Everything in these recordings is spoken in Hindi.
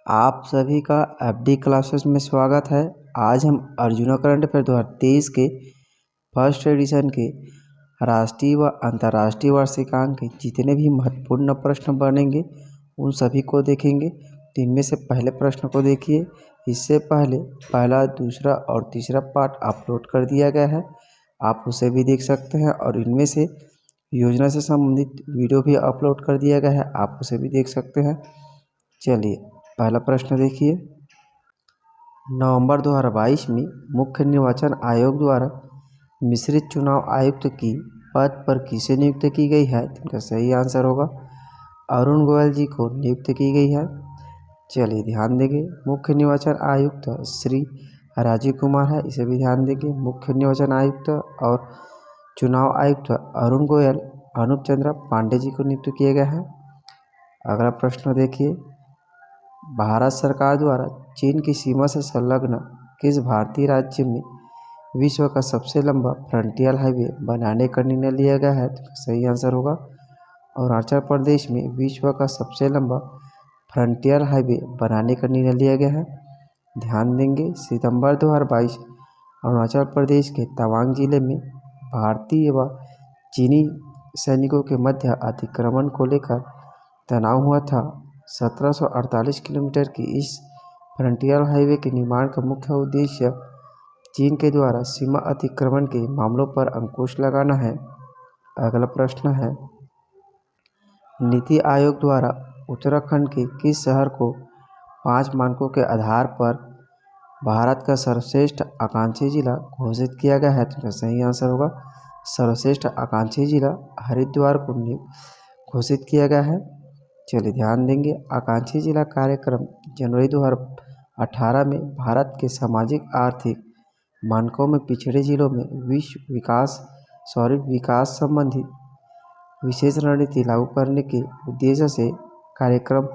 आप सभी का एफडी क्लासेस में स्वागत है। आज हम अर्जुना करंट अफेयर 2023 के फर्स्ट एडिशन के राष्ट्रीय व अंतर्राष्ट्रीय वार्षिकांक के जितने भी महत्वपूर्ण प्रश्न बनेंगे उन सभी को देखेंगे। तो इनमें से पहले प्रश्न को देखिए। इससे पहले पहला, दूसरा और तीसरा पार्ट अपलोड कर दिया गया है, आप उसे भी देख सकते हैं। और इनमें से योजना से संबंधित वीडियो भी अपलोड कर दिया गया है, आप उसे भी देख सकते हैं। चलिए पहला प्रश्न देखिए। नवंबर 2022 में मुख्य निर्वाचन आयोग द्वारा मिश्रित चुनाव आयुक्त की पद पर किसे नियुक्त की गई है? तो इनका सही आंसर होगा अरुण गोयल जी को नियुक्त की गई है। चलिए ध्यान देंगे, मुख्य निर्वाचन आयुक्त श्री राजीव कुमार है, इसे भी ध्यान देंगे। मुख्य निर्वाचन आयुक्त और चुनाव आयुक्त अरुण गोयल अनूप चंद्र पांडे जी को नियुक्त किया गया है। अगला प्रश्न देखिए। भारत सरकार द्वारा चीन की सीमा से संलग्न किस भारतीय राज्य में विश्व का सबसे लंबा फ्रंटियर हाईवे बनाने का निर्णय लिया गया है? तो सही आंसर होगा अरुणाचल प्रदेश में विश्व का सबसे लंबा फ्रंटियर हाईवे बनाने का निर्णय लिया गया है। ध्यान देंगे, सितंबर 2022 अरुणाचल प्रदेश के तवांग जिले में भारतीय व चीनी सैनिकों के मध्य अतिक्रमण को लेकर तनाव हुआ था। 1748 किलोमीटर की इस फ्रंटियर हाईवे के निर्माण का मुख्य उद्देश्य चीन के द्वारा सीमा अतिक्रमण के मामलों पर अंकुश लगाना है। अगला प्रश्न है, नीति आयोग द्वारा उत्तराखंड के किस शहर को 5 मानकों के आधार पर भारत का सर्वश्रेष्ठ आकांक्षी जिला घोषित किया गया है? तो सही आंसर होगा सर्वश्रेष्ठ आकांक्षी जिला हरिद्वार को घोषित किया गया है। चलिए ध्यान देंगे, आकांक्षी जिला कार्यक्रम जनवरी 2018 में भारत के सामाजिक आर्थिक मानकों में पिछड़े जिलों में विकास संबंधी विशेष रणनीति लागू करने के उद्देश्य से कार्यक्रम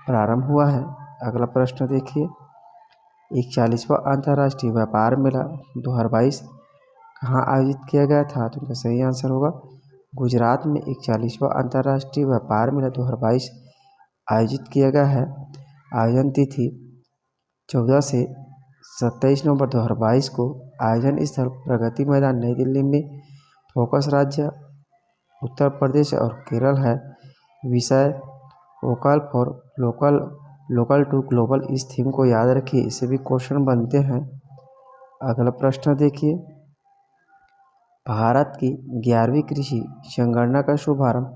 प्रारंभ हुआ है। अगला प्रश्न देखिए। 41वां अंतर्राष्ट्रीय व्यापार मेला 2022 कहाँ आयोजित किया गया था? तो इनका सही आंसर होगा गुजरात में 41वां अंतर्राष्ट्रीय व्यापार मेला 2022 आयोजित किया गया है। आयोजन तिथि 14 से 27 नवंबर 2022 को। आयोजन स्थल प्रगति मैदान नई दिल्ली में। फोकस राज्य उत्तर प्रदेश और केरल है। विषय vocal for local to global. इस थीम को याद रखिए, इससे भी क्वेश्चन बनते हैं। अगला प्रश्न देखिए। भारत की 11वीं कृषि संगणना का शुभारंभ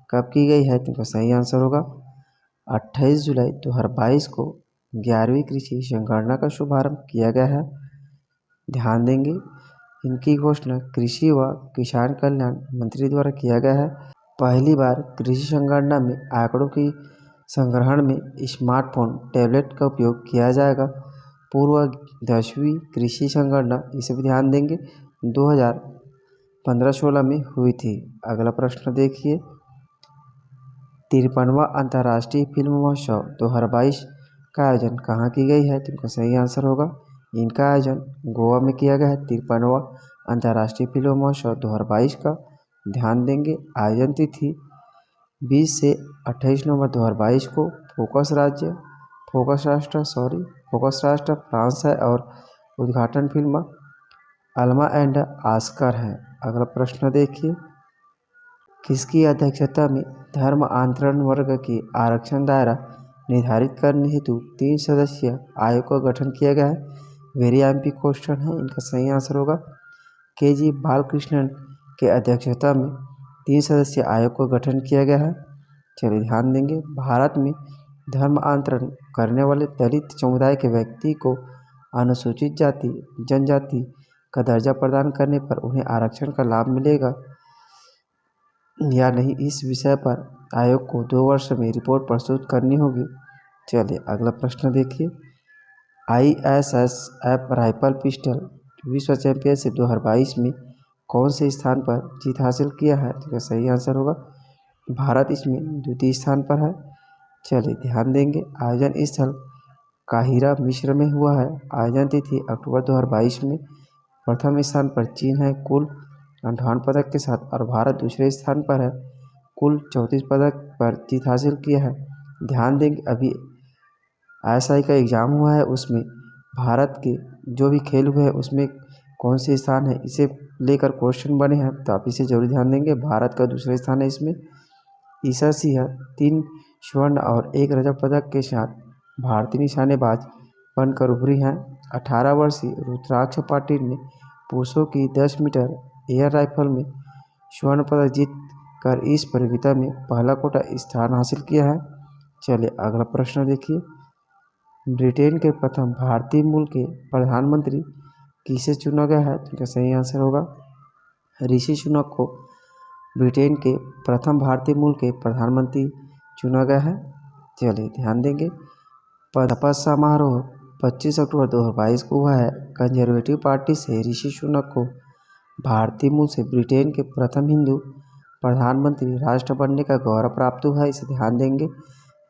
कब की गई है? तो सही आंसर होगा 28 जुलाई 2022 को 11वीं कृषि संगणना का शुभारंभ किया गया है। ध्यान देंगे, इनकी घोषणा कृषि व किसान कल्याण मंत्री द्वारा किया गया है। पहली बार कृषि संगणना में आंकड़ों की संग्रहण में स्मार्टफोन टैबलेट का उपयोग किया जाएगा। पूर्व 10वीं कृषि संगणना, इसे भी ध्यान देंगे, 2015-16 में हुई थी। अगला प्रश्न देखिए। 53वां अंतर्राष्ट्रीय फिल्म महोत्सव 2022 का आयोजन कहाँ की गई है? तो इनका सही आंसर होगा इनका आयोजन गोवा में किया गया है। 53वां अंतर्राष्ट्रीय फिल्म महोत्सव 2022 का। ध्यान देंगे, आयोजन तिथि 20 से 28 नवंबर 2022 को। फोकस राष्ट्र फ्रांस है और उद्घाटन फिल्म अल्मा एंड आस्कर है। अगला प्रश्न देखिए। किसकी अध्यक्षता में धर्म आंतरण वर्ग की आरक्षण दायरा निर्धारित करने हेतु 3 सदस्यीय आयोग का गठन किया गया है? वेरी एमपी क्वेश्चन है, इनका सही आंसर होगा KG बालकृष्णन के अध्यक्षता में 3 सदस्यीय आयोग का गठन किया गया है। चलिए ध्यान देंगे, भारत में धर्मांतरण करने वाले दलित समुदाय के व्यक्ति को अनुसूचित जाति जनजाति का दर्जा प्रदान करने पर उन्हें आरक्षण का लाभ मिलेगा या नहीं, इस विषय पर आयोग को 2 वर्ष में रिपोर्ट प्रस्तुत करनी होगी। चलिए अगला प्रश्न देखिए। ISSF राइफल पिस्टल विश्व चैंपियनशिप 2022 में कौन से स्थान पर जीत हासिल किया है? तो सही आंसर होगा भारत इसमें द्वितीय स्थान पर है। चलिए ध्यान देंगे, आयोजन स्थल काहिरा मिस्र में हुआ है। आयोजन तिथि अक्टूबर 2022 में। प्रथम स्थान पर चीन है कुल 58 पदक के साथ, और भारत दूसरे स्थान पर है कुल 34 पदक पर जीत हासिल किया है। ध्यान देंगे, अभी ISI का एग्ज़ाम हुआ है, उसमें भारत के जो भी खेल हुए हैं उसमें कौन से स्थान है, इसे लेकर क्वेश्चन बने हैं, तो आप इसे जरूर ध्यान देंगे। भारत का दूसरा स्थान है इसमें। ईशा सिंह 3 स्वर्ण और 1 रजत पदक के साथ भारतीय निशानेबाज बनकर उभरी हैं। 18 वर्षीय रुद्राक्ष पाटिल ने पुरुषों की 10 मीटर एयर राइफल में स्वर्ण पदक जीत कर इस प्रतियोगिता में पहला कोटा स्थान हासिल किया है। चलिए अगला प्रश्न देखिए। ब्रिटेन के प्रथम भारतीय मूल के प्रधानमंत्री किसे चुना गया है, तो इसका सही आंसर होगा ऋषि सुनक को ब्रिटेन के प्रथम भारतीय मूल के प्रधानमंत्री चुना गया है। चलिए ध्यान देंगे। शपथ समारोह 25 अक्टूबर 2022 को हुआ है। कंजर्वेटिव पार्टी से ऋषि सुनक को भारतीय मूल से ब्रिटेन के प्रथम हिंदू प्रधानमंत्री राष्ट्र बनने का गौरव प्राप्त हुआ है, इसे ध्यान देंगे।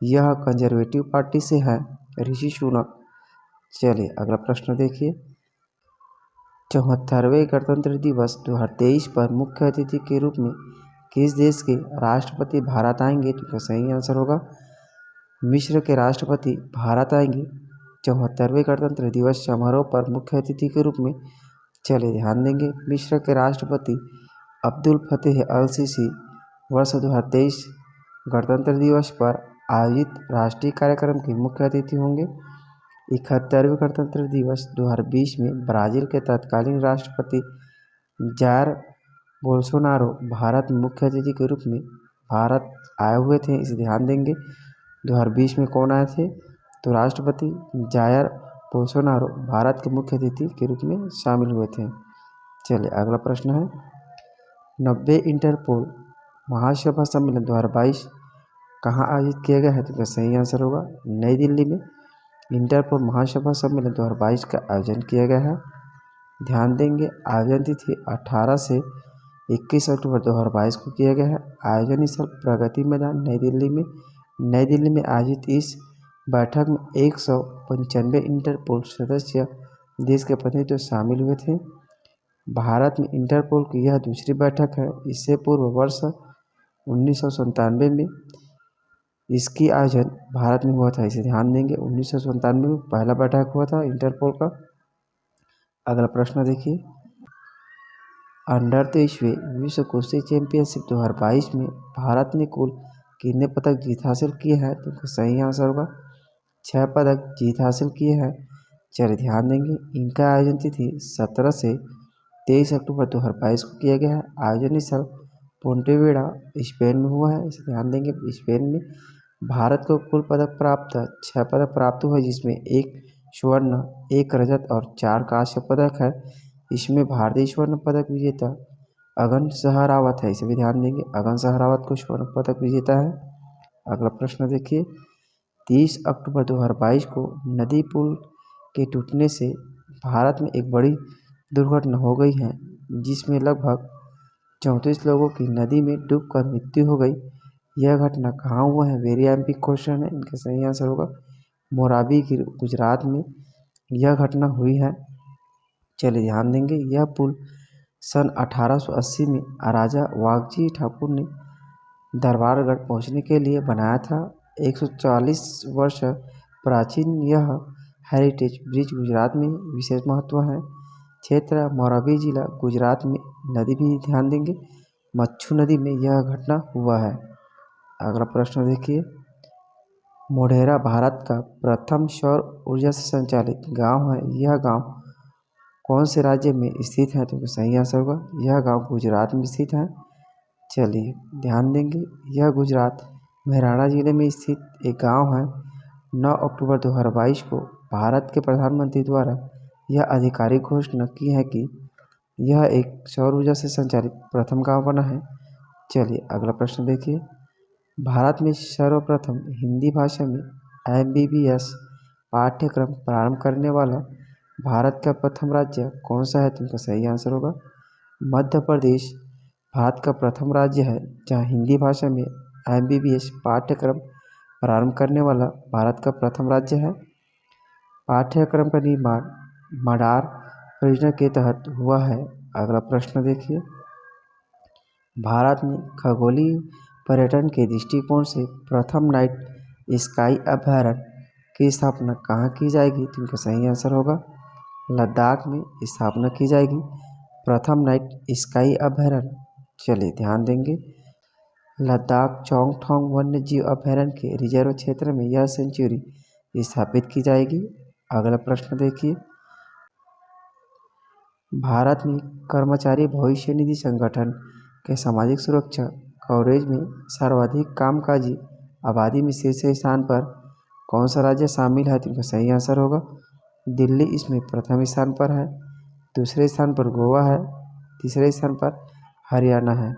यह कंजर्वेटिव पार्टी से है ऋषि सुनक। चलिए अगला प्रश्न देखिए। 74वें गणतंत्र दिवस 2023 पर मुख्य अतिथि के रूप में किस देश के राष्ट्रपति भारत आएंगे, तो सही आंसर होगा मिस्र के राष्ट्रपति भारत आएंगे 74वें गणतंत्र दिवस समारोह पर मुख्य अतिथि के रूप में। चलिए ध्यान देंगे। मिस्र के राष्ट्रपति अब्दुल फतेह अल सीसी वर्ष 2023 गणतंत्र दिवस पर आयोजित राष्ट्रीय कार्यक्रम के मुख्य अतिथि होंगे। 71वें गणतंत्र दिवस 2020 में ब्राज़ील के तत्कालीन राष्ट्रपति जायर बोल्सोनारो भारत में मुख्य अतिथि के रूप में भारत आए हुए थे, इसे ध्यान देंगे। 2020 में कौन आए थे, तो राष्ट्रपति जायर बोल्सोनारो भारत के मुख्य अतिथि के रूप में शामिल हुए थे। चलिए अगला प्रश्न है। 90 इंटरपोल महासभा सम्मेलन 2022 कहाँ आयोजित किया गया है, तो सही आंसर होगा नई दिल्ली में इंटरपोल महासभा सम्मेलन 2022 का आयोजन किया गया है। ध्यान देंगे। आयोजन तिथि 18 से 21 अक्टूबर 2022 को किया गया है। आयोजन स्थल प्रगति मैदान नई दिल्ली में आयोजित इस बैठक में 195 इंटरपोल सदस्य देश के प्रतिनिधि शामिल हुए थे। भारत में इंटरपोल की यह दूसरी बैठक है। इससे पूर्व वर्ष 1997 में इसकी आयोजन भारत में हुआ था, इसे ध्यान देंगे। 1997 में पहला बैठक हुआ था इंटरपोल का। अगला प्रश्न देखिए। अंडर 23वें विश्व कुश्ती चैंपियनशिप 2022 में भारत ने कुल कितने पदक जीत हासिल किए हैं, तो सही आंसर होगा 6 पदक जीत हासिल किए हैं। चलिए ध्यान देंगे। इनका आयोजन तिथि 17 से 23 अक्टूबर 2022 को किया गया है। आयोजन स्थल पोंटेवेडा स्पेन में हुआ है, इसे ध्यान देंगे। स्पेन में भारत को कुल पदक प्राप्त 6 पदक प्राप्त हुआ, जिसमें 1 स्वर्ण 1 रजत और 4 कांस्य पदक है। इसमें भारतीय स्वर्ण पदक विजेता अगन सहरावत है, इसे भी ध्यान देंगे। अगन सहरावत को स्वर्ण पदक विजेता है। अगला प्रश्न देखिए। 30 अक्टूबर 2022 को नदी पुल के टूटने से भारत में एक बड़ी दुर्घटना हो गई है, जिसमें लगभग 34 लोगों की नदी में डूबकर मृत्यु हो गई। यह घटना कहाँ हुआ है, वेरी एमपी क्वेश्चन है, इनका सही आंसर होगा मोराबी गुजरात में यह घटना हुई है। चलिए ध्यान देंगे। यह पुल सन 1880 में राजा वाघजी ठाकुर ने दरबारगढ़ पहुंचने के लिए बनाया था। 140 वर्ष प्राचीन यह हेरिटेज ब्रिज गुजरात में विशेष महत्व है। क्षेत्र मोरबी जिला गुजरात में नदी भी ध्यान देंगे, मच्छू नदी में यह घटना हुआ है। अगला प्रश्न देखिए। मोढेरा भारत का प्रथम सौर ऊर्जा से संचालित गांव है। यह गांव कौन से राज्य में स्थित है, तो सही आंसर होगा यह गांव गुजरात में स्थित है। चलिए ध्यान देंगे। यह गुजरात मेहराणा जिले में स्थित एक गांव है। 9 अक्टूबर 2022 को भारत के प्रधानमंत्री द्वारा यह आधिकारिक घोषणा की है कि यह एक सौर ऊर्जा से संचालित प्रथम गांव बना है। चलिए अगला प्रश्न देखिए। भारत में सर्वप्रथम हिंदी भाषा में MBBS पाठ्यक्रम प्रारंभ करने वाला भारत का प्रथम राज्य कौन सा है, तो इनका सही आंसर होगा मध्य प्रदेश भारत का प्रथम राज्य है जहां हिंदी भाषा में MBBS पाठ्यक्रम प्रारंभ करने वाला भारत का प्रथम राज्य है। पाठ्यक्रम का निर्माण मडार परियोजना के तहत हुआ है। अगला प्रश्न देखिए। भारत में खगोलीय पर्यटन के दृष्टिकोण से प्रथम नाइट स्काई अभयारण्य की स्थापना कहाँ की जाएगी? तो इनका सही आंसर होगा लद्दाख में स्थापना की जाएगी प्रथम नाइट स्काई अभयारण्य। चलिए ध्यान देंगे, लद्दाख चौंगथोंग वन्य जीव अभयारण्य के रिजर्व क्षेत्र में यह सेंचुरी स्थापित की जाएगी। अगला प्रश्न देखिए, भारत में कर्मचारी भविष्य निधि संगठन के सामाजिक सुरक्षा कवरेज में सर्वाधिक कामकाजी आबादी में शीर्ष स्थान पर कौन सा राज्य शामिल है? तो इनका सही आंसर होगा दिल्ली इसमें प्रथम स्थान पर है, दूसरे स्थान पर गोवा है, तीसरे स्थान पर हरियाणा है।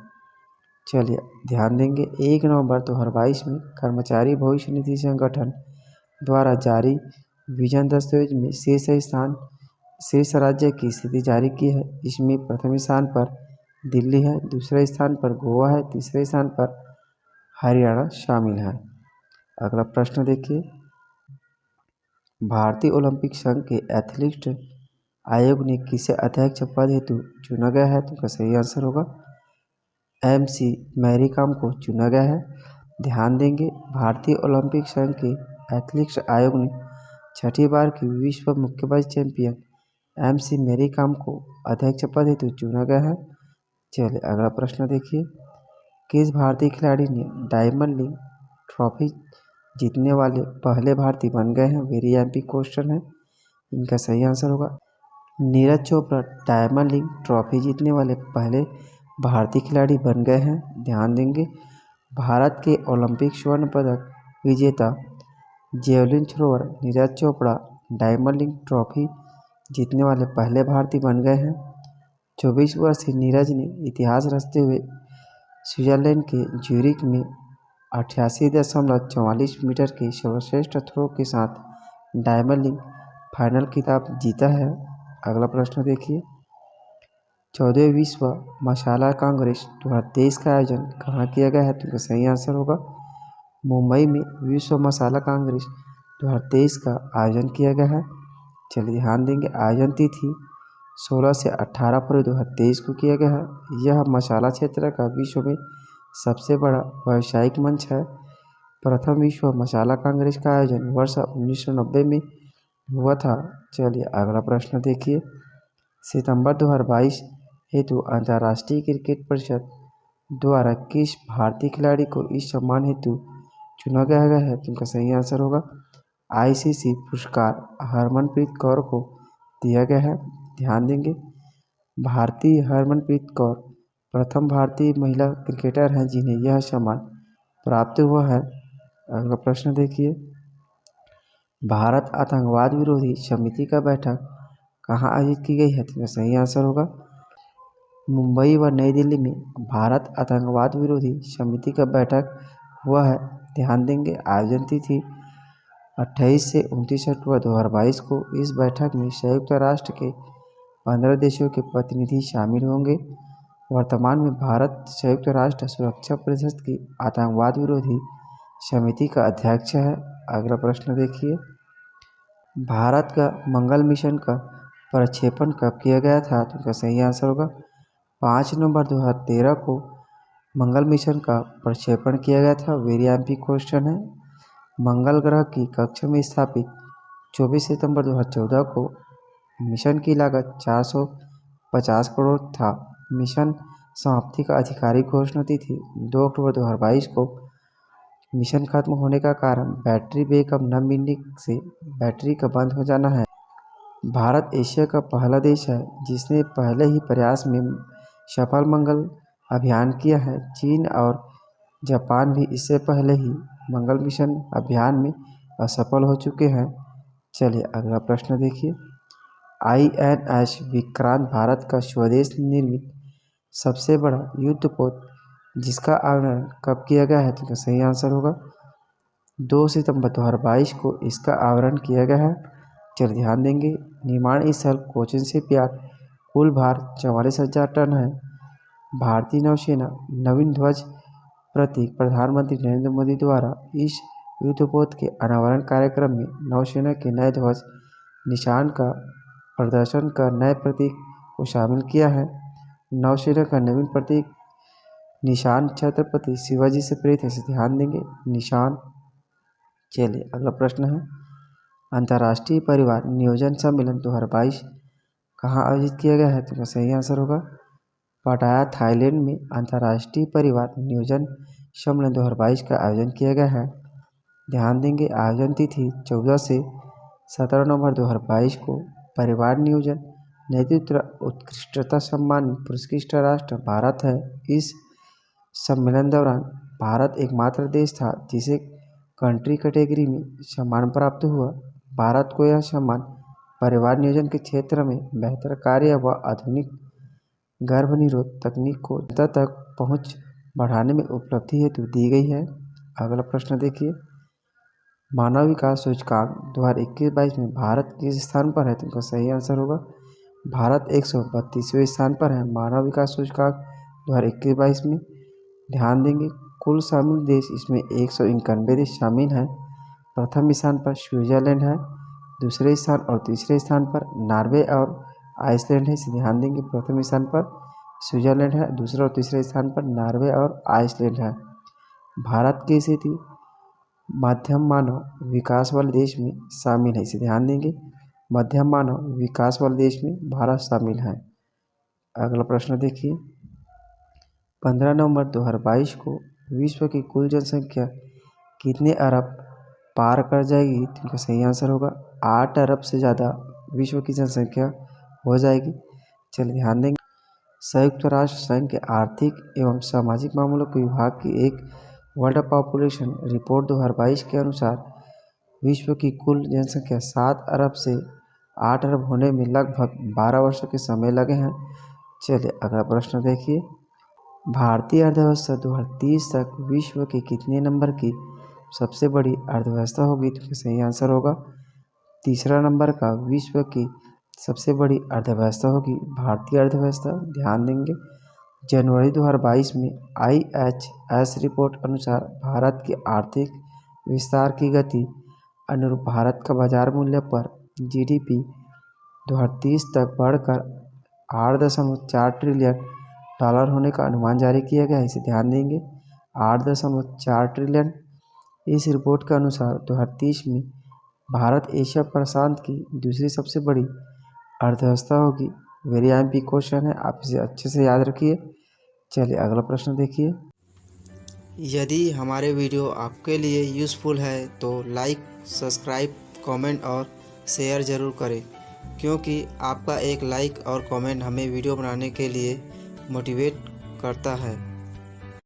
चलिए ध्यान देंगे, 1 नवंबर 2022 में कर्मचारी भविष्य निधि संगठन द्वारा जारी विजन दस्तावेज में शीर्ष राज्य की स्थिति जारी की है। इसमें प्रथम स्थान पर दिल्ली है, दूसरे स्थान पर गोवा है, तीसरे स्थान पर हरियाणा शामिल है। अगला प्रश्न देखिए, भारतीय ओलंपिक संघ के एथलीट आयोग ने किसे अध्यक्ष पद हेतु चुना गया है? तो इसका सही आंसर होगा MC मैरी कॉम को चुना गया है। ध्यान देंगे, भारतीय ओलंपिक संघ के एथलीट्स आयोग ने छठी बार की विश्व मुक्केबाजी चैंपियन MC मैरी कॉम को अध्यक्ष पद हेतु चुना गया है। चलिए अगला प्रश्न देखिए, किस भारतीय खिलाड़ी ने डायमंड लीग ट्रॉफी जीतने वाले पहले भारतीय बन गए हैं? वेरी एम्पिक क्वेश्चन है, इनका सही आंसर होगा Neeraj Chopra diamond league trophy जीतने वाले पहले भारतीय खिलाड़ी बन गए हैं। ध्यान देंगे, भारत के ओलंपिक स्वर्ण पदक विजेता javelin thrower Neeraj Chopra diamond league trophy जीतने वाले पहले भारतीय बन गए हैं। 24 वर्षीय नीरज ने इतिहास रचते हुए स्विट्जरलैंड के ज्यूरिख में 88.44 मीटर के सर्वश्रेष्ठ थ्रो के साथ डायमंड लीग फाइनल खिताब जीता है। अगला प्रश्न देखिए, 14वें विश्व मसाला कांग्रेस 2023 का आयोजन कहाँ किया गया है? तो इसका सही आंसर होगा मुंबई में विश्व मसाला कांग्रेस 2023 का आयोजन किया गया है। चलिए ध्यान देंगे, आयोजन तिथि 16 से 18 फरवरी 2023 को किया गया है। यह मसाला क्षेत्र का विश्व में सबसे बड़ा व्यावसायिक मंच है। प्रथम विश्व मसाला कांग्रेस का आयोजन वर्ष 1990 में हुआ था। चलिए अगला प्रश्न देखिए, सितंबर 2022 हेतु अंतर्राष्ट्रीय क्रिकेट परिषद द्वारा किस भारतीय खिलाड़ी को इस सम्मान हेतु चुना गया है? तो इनका सही आंसर होगा ICC पुरस्कार हरमनप्रीत कौर को दिया गया है। ध्यान देंगे, भारतीय हरमनप्रीत कौर प्रथम भारतीय महिला क्रिकेटर हैं जिन्हें यह सम्मान प्राप्त हुआ है। अगला प्रश्न देखिए, भारत आतंकवाद विरोधी समिति का बैठक कहाँ आयोजित की गई है? तो सही आंसर होगा मुंबई व नई दिल्ली में भारत आतंकवाद विरोधी समिति का बैठक हुआ है। ध्यान देंगे, आयोजन तिथि 28 से 29 अक्टूबर 2022 को। इस बैठक में संयुक्त राष्ट्र के 15 देशों के प्रतिनिधि शामिल होंगे। वर्तमान में भारत संयुक्त राष्ट्र सुरक्षा परिषद की आतंकवाद विरोधी समिति का अध्यक्ष है। अगला प्रश्न देखिए, भारत का मंगल मिशन का प्रक्षेपण कब किया गया था? तो इसका सही आंसर होगा 5 नवंबर 2013 को मंगल मिशन का प्रक्षेपण किया गया था। वेरी एम्पिक क्वेश्चन है, मंगल ग्रह की कक्षा में स्थापित 24 सितंबर 2014 को। मिशन की लागत 450 करोड़ था। मिशन समाप्ति का आधिकारिक घोषणा तिथि 2 अक्टूबर 2022 को। मिशन खत्म होने का कारण बैटरी बैकअप न मिलने से बैटरी का बंद हो जाना है। भारत एशिया का पहला देश है जिसने पहले ही प्रयास में सफल मंगल अभियान किया है। चीन और जापान भी इससे पहले ही मंगल मिशन अभियान में असफल हो चुके हैं। चलिए अगला प्रश्न देखिए, INS विक्रांत भारत का स्वदेश निर्मित सबसे बड़ा युद्धपोत जिसका आवरण कब किया गया है? तो सही आंसर होगा 2 सितंबर 2022 को इसका आवरण किया गया है। चलिए ध्यान देंगे, निर्माण स्थल कोचिन शिपयार्ड, कुल भार 44,000 टन है। भारतीय नौसेना नवीन ध्वज प्रतीक प्रधानमंत्री नरेंद्र मोदी द्वारा इस युद्धपोत के अनावरण कार्यक्रम में नौसेना के नए ध्वज निशान का प्रदर्शन कर नए प्रतीक को शामिल किया है। नौसेना का नवीन प्रतीक निशान छत्रपति शिवाजी से प्रेरित है। ध्यान देंगे निशान। चलिए अगला प्रश्न है, अंतर्राष्ट्रीय परिवार नियोजन सम्मेलन 2022 कहाँ आयोजित किया गया है? तो इसका सही आंसर होगा पटाया, थाईलैंड में अंतर्राष्ट्रीय परिवार नियोजन सम्मेलन 2022 का आयोजन किया गया है। ध्यान देंगे आयोजन तिथि 14 से 17 नवंबर 2022 को। परिवार नियोजन नेतृत्व उत्कृष्टता सम्मान पुरस्कृत राष्ट्र भारत है। इस सम्मेलन दौरान भारत एकमात्र देश था जिसे कंट्री कैटेगरी में सम्मान प्राप्त हुआ। भारत को यह सम्मान परिवार नियोजन के क्षेत्र में बेहतर कार्य व आधुनिक गर्भनिरोध तकनीक को जनता तक पहुंच बढ़ाने में उपलब्धि हेतु दी गई है। अगला प्रश्न देखिए, मानव विकास सूचकांक 2021-22 में भारत किस स्थान पर है? तो इनका सही आंसर होगा भारत 132वें स्थान पर है मानव विकास सूचकांक 2021-22 में। ध्यान देंगे कुल शामिल देश इसमें 191 देश शामिल हैं। प्रथम स्थान पर स्विट्जरलैंड है, दूसरे स्थान और तीसरे स्थान पर नॉर्वे और आइसलैंड है। इसे ध्यान देंगे प्रथम स्थान पर स्विट्जरलैंड है, दूसरे और तीसरे स्थान पर नॉर्वे और आइसलैंड है। भारत की स्थिति मध्यम मानव विकास वाले देश में शामिल है। इसे ध्यान देंगे मध्यम मानव विकास वाले देश में भारत शामिल है। अगला प्रश्न देखिए, 15 नवंबर 2022 को विश्व की कुल जनसंख्या कितने अरब पार कर जाएगी? तो इनका सही आंसर होगा 8 अरब से ज़्यादा विश्व की जनसंख्या हो जाएगी। चलिए ध्यान देंगे संयुक्त राष्ट्र संघ के आर्थिक एवं सामाजिक मामलों के विभाग की एक वर्ल्ड पॉपुलेशन रिपोर्ट 2022 के अनुसार विश्व की कुल जनसंख्या 7 अरब से 8 अरब होने में लगभग 12 वर्षों के समय लगे हैं। चलिए अगला प्रश्न देखिए, भारतीय अर्थव्यवस्था 2030 तक विश्व के कितने नंबर की सबसे बड़ी अर्थव्यवस्था होगी? तो सही आंसर होगा तीसरा नंबर का विश्व की सबसे बड़ी अर्थव्यवस्था होगी भारतीय अर्थव्यवस्था। ध्यान देंगे जनवरी 2022 में IHS रिपोर्ट अनुसार भारत की आर्थिक विस्तार की गति अनुरूप भारत का बाजार मूल्य पर GDP 2030 तक बढ़कर 8.4 ट्रिलियन डॉलर होने का अनुमान जारी किया गया है। इसे ध्यान देंगे 8.4 ट्रिलियन। इस रिपोर्ट के अनुसार 2030 में भारत एशिया प्रशांत की दूसरी सबसे बड़ी अर्थव्यवस्था होगी। वेरी IMP क्वेश्चन है, आप इसे अच्छे से याद रखिए। चलिए अगला प्रश्न देखिए, यदि हमारे वीडियो आपके लिए यूज़फुल है तो लाइक, सब्सक्राइब, कमेंट और शेयर ज़रूर करें, क्योंकि आपका एक लाइक और कमेंट हमें वीडियो बनाने के लिए मोटिवेट करता है।